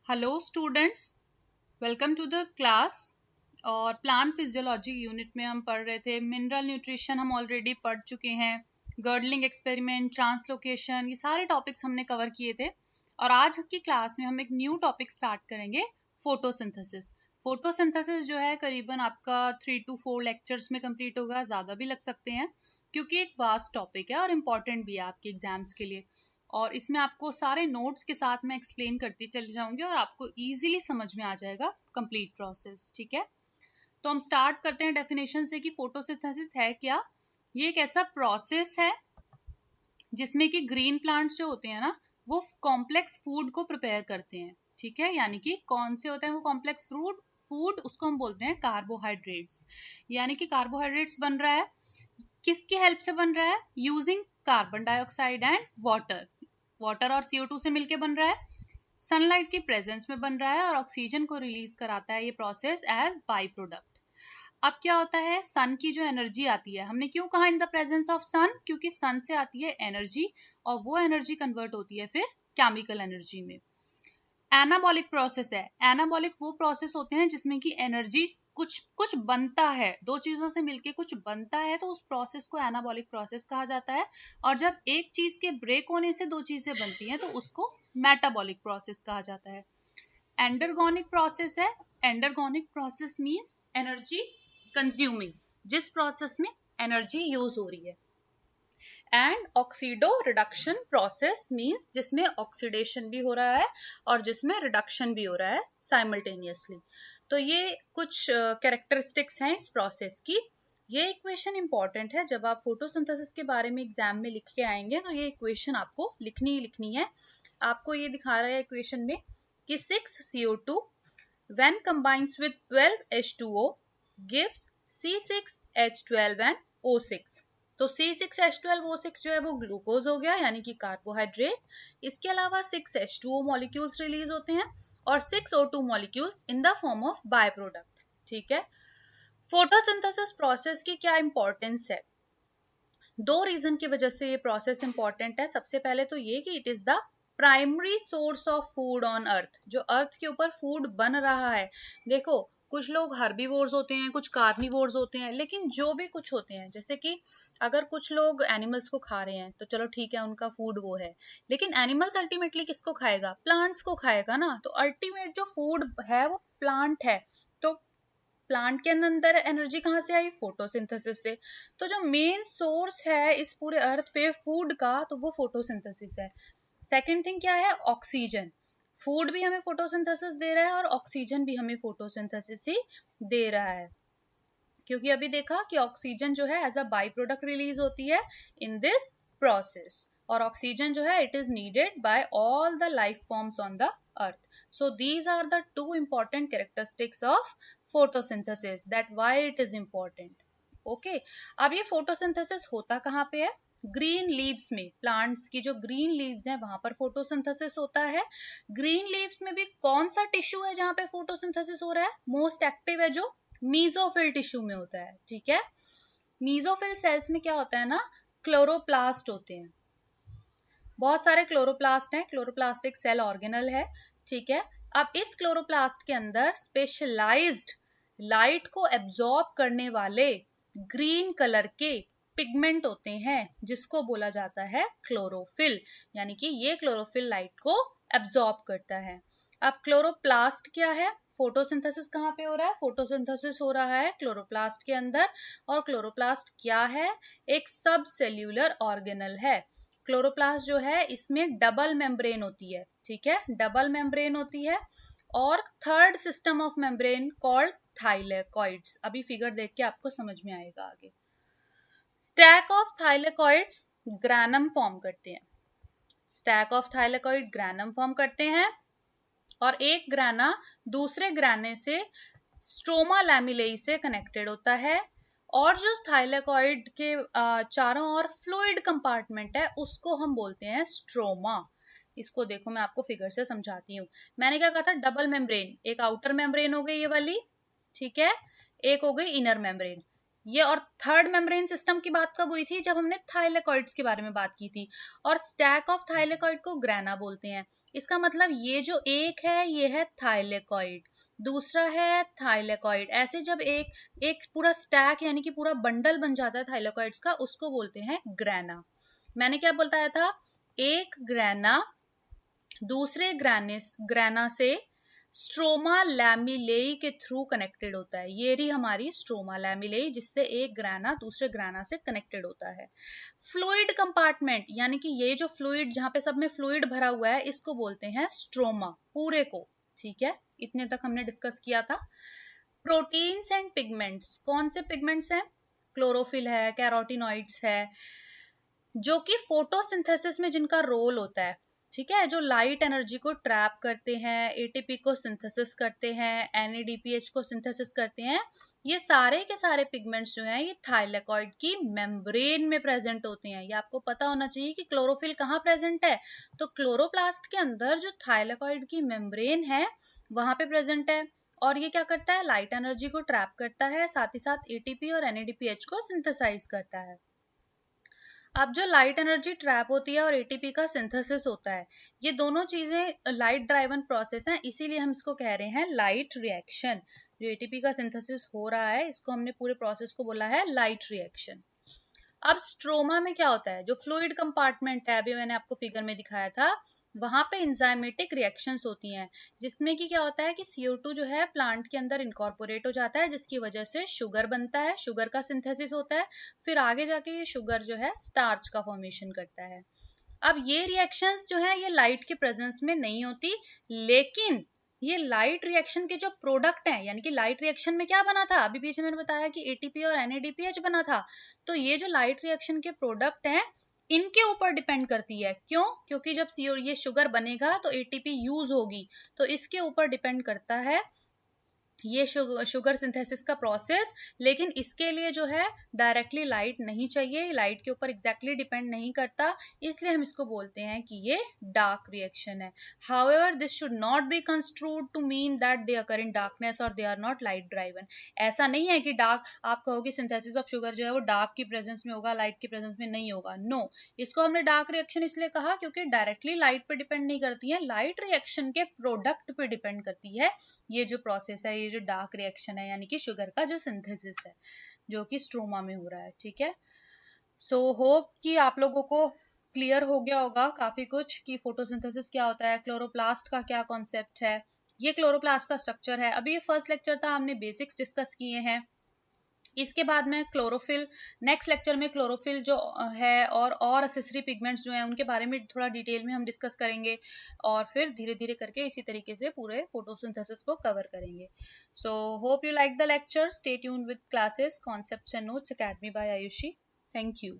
Hello students, welcome to the class. और plant physiology unit में हम पढ़ रहे थे। मिनरल न्यूट्रिशन हम ऑलरेडी पढ़ चुके हैं। गर्डलिंग एक्सपेरिमेंट, ट्रांसलोकेशन, ये सारे टॉपिक्स हमने कवर किए थे। और आज की क्लास में हम एक न्यू टॉपिक स्टार्ट करेंगे, फोटोसिंथेसिस। फोटोसिंथेसिस जो है करीबन आपका 3 to 4 लेक्चर्स में कंप्लीट होगा, ज़्यादा भी लग सकते हैं क्योंकि एक वास्ट टॉपिक है और इम्पॉर्टेंट भी है आपके एग्जाम्स के लिए। और इसमें आपको सारे नोट्स के साथ मैं एक्सप्लेन करती चली जाऊंगी और आपको इजीली समझ में आ जाएगा कंप्लीट प्रोसेस। ठीक है, तो हम स्टार्ट करते हैं डेफिनेशन से कि फोटोसिंथेसिस है क्या। ये एक ऐसा प्रोसेस है जिसमें कि ग्रीन प्लांट्स जो होते हैं ना, वो कॉम्प्लेक्स फूड को प्रिपेयर करते हैं। ठीक है, यानी कि कौन से होते हैं वो कॉम्प्लेक्स फूड, उसको हम बोलते हैं कार्बोहाइड्रेट्स। यानी कि कार्बोहाइड्रेट्स बन रहा है, किसकी हेल्प से बन रहा है? Using carbon dioxide and water. Water और CO2 से मिलके बन रहा है, सनलाइट की प्रेजेंस में बन रहा है और ऑक्सीजन को रिलीज कराता है ये प्रोसेस एज बाई प्रोडक्ट। अब क्या होता है, सन की जो एनर्जी आती है, हमने क्यों कहा इन द प्रेजेंस ऑफ सन, क्योंकि सन से आती है एनर्जी और वो एनर्जी कन्वर्ट होती है फिर केमिकल एनर्जी में। एनाबॉलिक प्रोसेस है। एनाबॉलिक वो प्रोसेस होते हैं जिसमें कि एनर्जी कुछ कुछ बनता है, दो चीजों से मिलके कुछ बनता है, तो उस प्रोसेस को एनाबॉलिक प्रोसेस कहा जाता है। और जब एक चीज के ब्रेक होने से दो चीजें बनती हैं तो उसको मेटाबॉलिक प्रोसेस कहा जाता है। एंडरगोनिक प्रोसेस है। Endergonic process means energy consuming, जिस प्रोसेस में एनर्जी यूज हो रही है। And oxido reduction process means जिसमें ऑक्सीडेशन भी हो रहा है और जिसमें रिडक्शन भी हो रहा है साइमल्टेनियसली। तो ये कुछ कैरेक्टरिस्टिक्स हैं इस प्रोसेस की। ये इक्वेशन इंपॉर्टेंट है, जब आप फोटोसिंथेसिस के बारे में एग्जाम में लिख के आएंगे तो ये इक्वेशन आपको लिखनी ही लिखनी है। आपको ये दिखा रहा है इक्वेशन में कि 6CO2 when combines with 12H2O gives C6H12 and O6। तो C6H12O6 जो है वो ग्लूकोज हो गया, यानी कि कार्बोहाइड्रेट। इसके अलावा 6H2O मॉलिक्यूल्स रिलीज होते हैं और 6O2 molecules in the form of by product. ठीक है, फोटोसिंथेसिस प्रोसेस की क्या इंपॉर्टेंस है? दो रीजन की वजह से ये प्रोसेस इंपॉर्टेंट है। सबसे पहले तो ये कि it is the primary source of food on earth. जो अर्थ के ऊपर फूड बन रहा है, देखो कुछ लोग हर्बीवोर्स होते हैं, कुछ कार्निवोर्स होते हैं, लेकिन जो भी कुछ होते हैं, जैसे कि अगर कुछ लोग एनिमल्स को खा रहे हैं तो चलो ठीक है, उनका फूड वो है, लेकिन एनिमल्स अल्टीमेटली किसको खाएगा? प्लांट्स को खाएगा ना। तो अल्टीमेट जो फूड है वो प्लांट है। तो प्लांट के अंदर एनर्जी कहाँ से आई? फोटोसिंथेसिस से। तो जो मेन सोर्स है इस पूरे अर्थ पे फूड का, तो वो फोटोसिंथेसिस है। सेकंड थिंग क्या है? ऑक्सीजन। फूड भी हमें फोटोसिंथेसिस दे रहा है और ऑक्सीजन भी हमें फोटोसिंथेसिस ही दे रहा है, क्योंकि अभी देखा कि ऑक्सीजन जो है as a by product release होती है इन दिस प्रोसेस, और ऑक्सीजन जो है it is needed by all the life forms on the earth. So these are the two important characteristics of photosynthesis, that why it is important. Okay, अब ये photosynthesis होता कहाँ पे है? Green leaves में। प्लांट्स की जो ग्रीन लीव्स हैं वहां पर फोटोसिंथेसिस होता है। ग्रीन लीव्स में भी कौन सा टिश्यू है जहां पे फोटोसिंथेसिस हो रहा है? मोस्ट एक्टिव है जो मीजोफिल टिश्यू में होता है। ठीक है, मीजोफिल सेल्स में क्या होता है ना, क्लोरोप्लास्ट होते हैं। बहुत सारे क्लोरोप्लास्ट हैं, क्लोरोप्लास्टिक सेल ऑर्गेनल है। ठीक है, अब इस क्लोरोप्लास्ट के अंदर स्पेशलाइज्ड लाइट को एब्जॉर्ब करने वाले ग्रीन कलर के पिगमेंट होते हैं, जिसको बोला जाता है क्लोरोफिल। यानी कि ये क्लोरोफिल लाइट को एब्जॉर्ब करता है। अब क्लोरोप्लास्ट क्या है? फोटोसिंथेसिस कहाँ पे हो रहा है? फोटोसिंथेसिस हो रहा है क्लोरोप्लास्ट के अंदर। और क्लोरोप्लास्ट क्या है? एक सब सेल्यूलर ऑर्गेनल है। क्लोरोप्लास्ट जो है इसमें डबल मेम्ब्रेन होती है। ठीक है, डबल मेम्ब्रेन होती है। और third system of membrane called thylakoids. अभी फिगर देख के आपको समझ में आएगा आगे। Stack of thylakoids granum form करते हैं। Stack of thylakoid granum form करते हैं और एक ग्राना दूसरे ग्राने से स्ट्रोमा लैमिलेई से कनेक्टेड होता है। और जो थाइलेकॉइड के चारों ओर फ्लूइड कंपार्टमेंट है उसको हम बोलते हैं स्ट्रोमा। इसको देखो मैं आपको फिगर से समझाती हूँ। मैंने क्या कहा था? Double membrane. एक आउटर मेम्ब्रेन हो गई ये वाली, ठीक है, एक हो गई इनर मेम्ब्रेन। ये। और थर्ड मेम्ब्रेन सिस्टम की बात कब हुई थी? जब हमने थाइलेकॉइड्स के बारे में बात की थी। और स्टैक ऑफ थाइलेकॉइड को ग्रेना बोलते हैं। इसका मतलब ये जो एक है ये है थाइलेकॉइड, दूसरा है थाइलेकॉइड। ऐसे जब एक पूरा स्टैक यानी कि पूरा बंडल बन जाता है थाइलेकॉइड्स का, उसको बोलते हैं ग्रेना। मैंने क्या बताया था? एक ग्रेना दूसरे ग्रेना से स्ट्रोमा लैमिलेई के थ्रू कनेक्टेड होता है। ये रही हमारी स्ट्रोमा लैमिलेई, जिससे एक ग्रेना दूसरे ग्रेना से कनेक्टेड होता है। फ्लूइड कंपार्टमेंट यानी कि ये जो फ्लूइड, जहां पे सब में फ्लूइड भरा हुआ है, इसको बोलते हैं स्ट्रोमा, पूरे को। ठीक है, इतने तक हमने डिस्कस किया था। प्रोटीन्स एंड पिगमेंट्स, कौन से पिगमेंट्स हैं? क्लोरोफिल है, कैरोटिनॉइड्स है, जो कि फोटोसिंथेसिस में जिनका रोल होता है। ठीक है, जो लाइट एनर्जी को ट्रैप करते हैं, एटीपी को सिंथेसिस करते हैं, एनएडीपीएच को सिंथेसिस करते हैं। ये सारे के सारे पिगमेंट्स जो हैं ये थाइलेकॉइड की मेम्ब्रेन में प्रेजेंट होते हैं। ये आपको पता होना चाहिए कि क्लोरोफिल कहाँ प्रेजेंट है। तो क्लोरोप्लास्ट के अंदर जो थाइलेकॉइड की मेम्ब्रेन है वहां पे प्रेजेंट है। और ये क्या करता है? लाइट एनर्जी को ट्रैप करता है, साथ ही साथ एटीपी और एनएडीपीएच को सिंथेसाइज करता है। अब जो लाइट एनर्जी ट्रैप होती है और एटीपी का सिंथेसिस होता है, ये दोनों चीजें लाइट ड्राइवन प्रोसेस हैं, इसीलिए हम इसको कह रहे हैं लाइट रिएक्शन। जो एटीपी का सिंथेसिस हो रहा है, इसको हमने पूरे प्रोसेस को बोला है लाइट रिएक्शन। अब स्ट्रोमा में क्या होता है? जो फ्लूइड कंपार्टमेंट है, अभी मैंने आपको फिगर में दिखाया था, वहां पे एंजाइमेटिक रिएक्शंस होती हैं, जिसमें कि क्या होता है कि CO2 जो है प्लांट के अंदर इनकॉर्पोरेट हो जाता है, जिसकी वजह से शुगर बनता है, शुगर का सिंथेसिस होता है। फिर आगे जाके ये शुगर जो है स्टार्च का फॉर्मेशन करता है। अब ये रिएक्शंस जो है ये लाइट के प्रेजेंस में नहीं होती, लेकिन ये लाइट रिएक्शन के जो प्रोडक्ट हैं, यानी कि लाइट रिएक्शन में क्या बना था? अभी पीछे मैंने बताया कि एटीपी और एनएडीपीएच बना था। तो ये जो लाइट रिएक्शन के प्रोडक्ट हैं, इनके ऊपर डिपेंड करती है। क्यों? क्योंकि जब ये शुगर बनेगा तो एटीपी यूज होगी, तो इसके ऊपर डिपेंड करता है ये शुगर सिंथेसिस का प्रोसेस। लेकिन इसके लिए जो है डायरेक्टली लाइट नहीं चाहिए, लाइट के ऊपर एग्जैक्टली डिपेंड नहीं करता, इसलिए हम इसको बोलते हैं कि ये डार्क रिएक्शन है। However this should not be construed to mean that they occur in darkness और they are not light driven. ऐसा नहीं है कि डार्क, आप कहोगे सिंथेसिस ऑफ शुगर जो है वो डार्क की प्रेजेंस में होगा, लाइट की प्रेजेंस में नहीं होगा। नो, इसको हमने डार्क रिएक्शन इसलिए कहा क्योंकि डायरेक्टली लाइट पे डिपेंड नहीं करती है, लाइट रिएक्शन के प्रोडक्ट पे डिपेंड करती है ये जो प्रोसेस है, ये जो डार्क रिएक्शन है, यानी कि शुगर का जो सिंथेसिस है, जो कि स्ट्रोमा में हो रहा है। ठीक है, सो होप कि आप लोगों को क्लियर हो गया होगा काफी कुछ कि फोटोसिंथेसिस क्या होता है, क्लोरोप्लास्ट का क्या कॉन्सेप्ट है, ये क्लोरोप्लास्ट का स्ट्रक्चर है। अभी ये फर्स्ट लेक्चर था, हमने बेसिक्स डिस्कस किए हैं। इसके बाद में क्लोरोफिल, नेक्स्ट लेक्चर में क्लोरोफिल जो है और असेसरी पिगमेंट्स जो हैं उनके बारे में थोड़ा डिटेल में हम डिस्कस करेंगे, और फिर धीरे धीरे करके इसी तरीके से पूरे फोटोसिंथेसिस को कवर करेंगे। So hope you like the lecture, stay tuned with classes, concepts and notes academy by Ayushi. Thank you.